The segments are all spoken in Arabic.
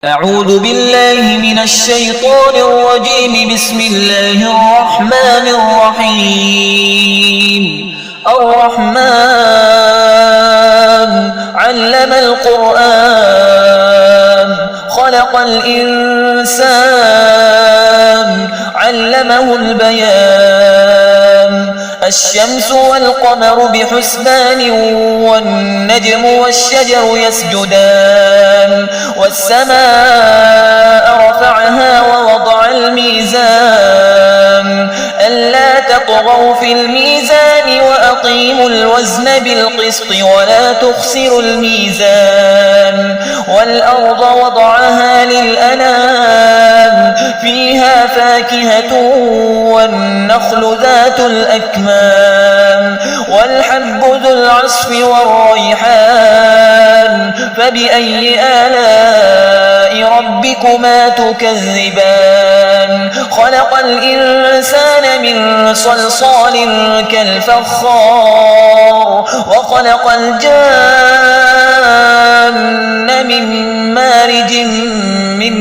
أعوذ بالله من الشيطان الرجيم. بسم الله الرحمن الرحيم. الرحمن علم القرآن خلق الإنسان علمه البيان. الشمس والقمر بحسبان والنجم والشجر يسجدان. والسماء رفعها ووضع الميزان ألا تطغوا في الميزان وأقيموا الوزن بالقسط ولا تخسروا الميزان. والأرض وضعها للأنام فيها فاكهة والنخل ذات الأكمام والحب ذو العصف والريحان. فبأي آلاء ربكما تكذبان؟ خلق الإنسان من صلصال كالفخار وخلق الجان من مارج من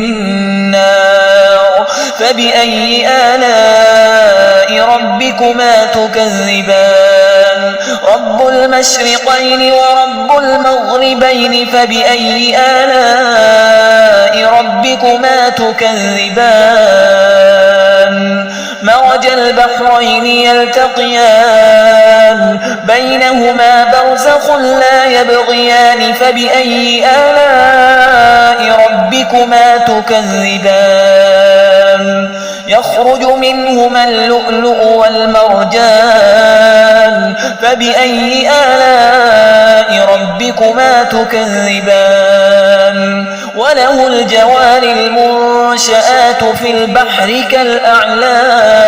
نار. فبأي آلاء ربكما تكذبان؟ رب المشرقين ورب المغربين. فبأي آلاء ربكما تكذبان؟ مرج البحرين يلتقيان بينهما برزخ لا يبغيان. فبأي آلاء ربكما تكذبان؟ يخرج منهما اللؤلؤ والمرجان. فبأي آلاء ربكما تكذبان؟ وله الجوار المنشآت في البحر كالأعلام.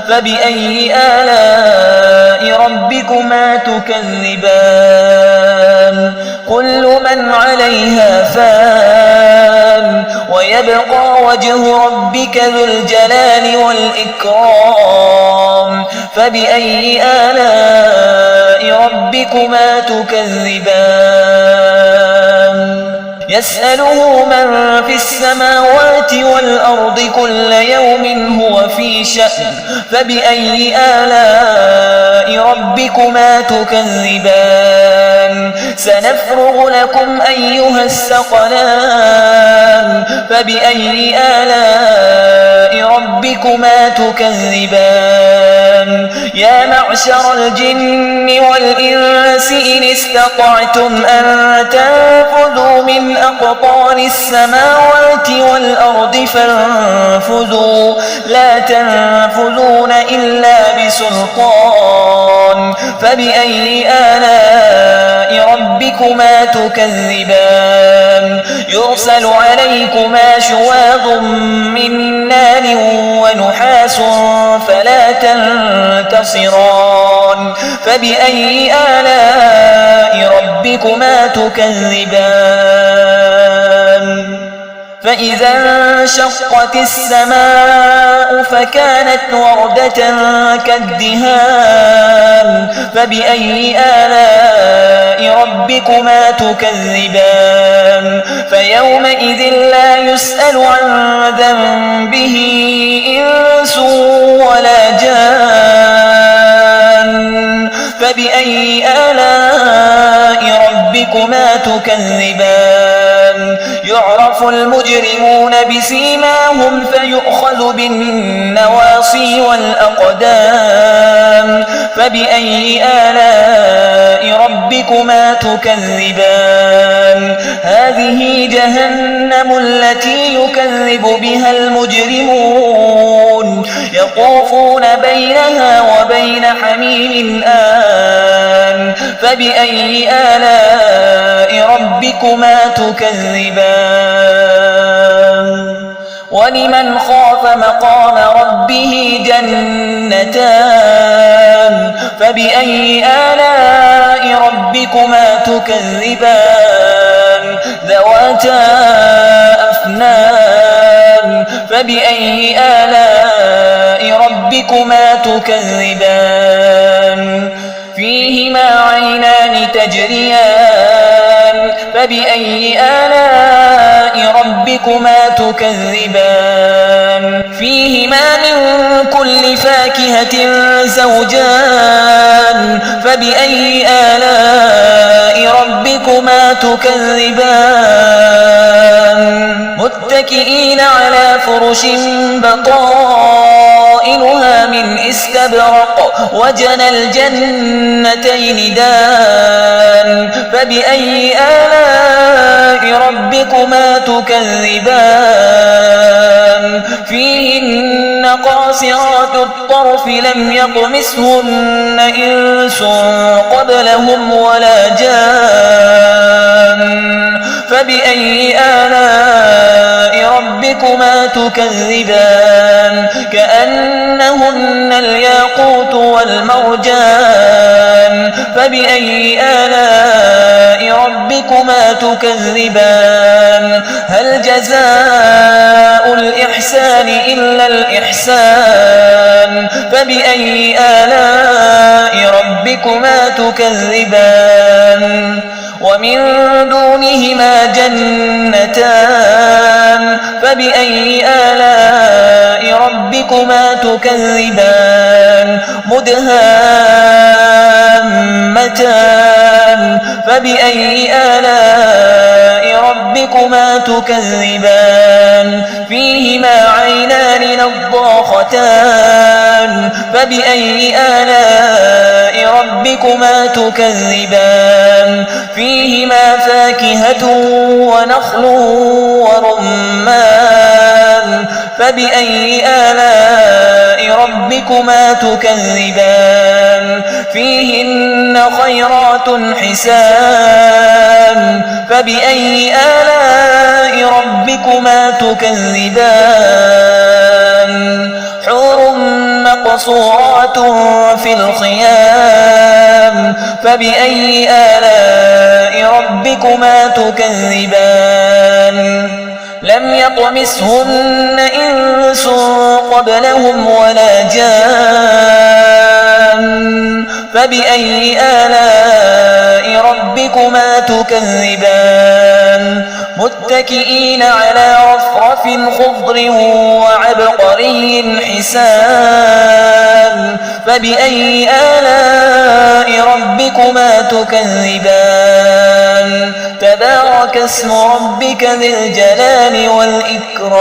فبأي آلاء ربكما تكذبان؟ كل من عليها فان ويبقى وجه ربك ذو الجلال والإكرام. فبأي آلاء ربكما تكذبان؟ يسأله من في السماوات والأرض كل يوم هو في شأن. فبأي آلاء ربكما تكذبان؟ سنفرغ لكم أيها الثقلان. فبأي آلاء ربكما تكذبان؟ يا معشر الجن والإنس إن استطعتم أن تنفذوا من أقطار السماوات والأرض فانفذوا لا تنفذون إلا بسلطان. فبأي آلاء ربكما تكذبان؟ يرسل عليكما شواظ من نار ونحاس فلا تنتصران. فبأي آلاء ربكما تكذبان؟ فإذا انشقت السماء فكانت وردة كالدهان. فبأي آلاء ربكما تكذبان؟ فيومئذ لا يسأل عن ذنبه إنس ولا جان. فبأي آلاء ربكما تكذبان؟ يعرف المجرمون بسيماهم فيؤخذ بالنواصي والأقدام. فبأي آلاء ربكما تكذبان؟ هذه جهنم التي يكذب بها المجرمون يطوفون بينها وبين حميم آن. فبأي آلاء ربكما تكذبان؟ ولمن خاف مقام ربه جنتان. فبأي آلاء ربكما تكذبان؟ ذواتا أفنان. فبأي آلاء ربكما تكذبان؟ فيهما عينان تجريان. فبأي آلاء ربكما تكذبان فيهما من كل فاكهة زوجان فبأي آلاء ربكما تكذبان متكئين على فرش بطائنها من استبرق وجنى الجنتين دان فبأي آلاء ربكما تكذبان فيهن قاصرات الطرف لم يطمثهن إنس قبلهم ولا جان فبأي آلاء ربكما تكذبان كأنهن الياقوت والمرجان فبأي آلاء ربكما تكذبان هل جزاء الإحسان إلا الإحسان فبأي آلاء ربكما تكذبان ومن دونهما جنتان فبأي آلاء ربكما تكذبان مدهامتان فبأي آلاء ربكما تكذبان فيهما عينان نضاختان فبأي آلاء ربكما تكذبان فيهما فاكهة ونخل ورمان فبأي آلاء ربكما تكذبان فيهن خيرات حسان فبأي آلاء ربكما تكذبان حور مقصورات في الخيام فبأي آلاء ربكما تكذبان لم يطمثهن إنس قبلهم ولا جان فبأي آلاء ربكما تكذبان متكئين على رفرف خضر وعبقري حسان فبأي آلاء ربكما تكذبان تبارك اسم ربك ذي الجلال والإكرام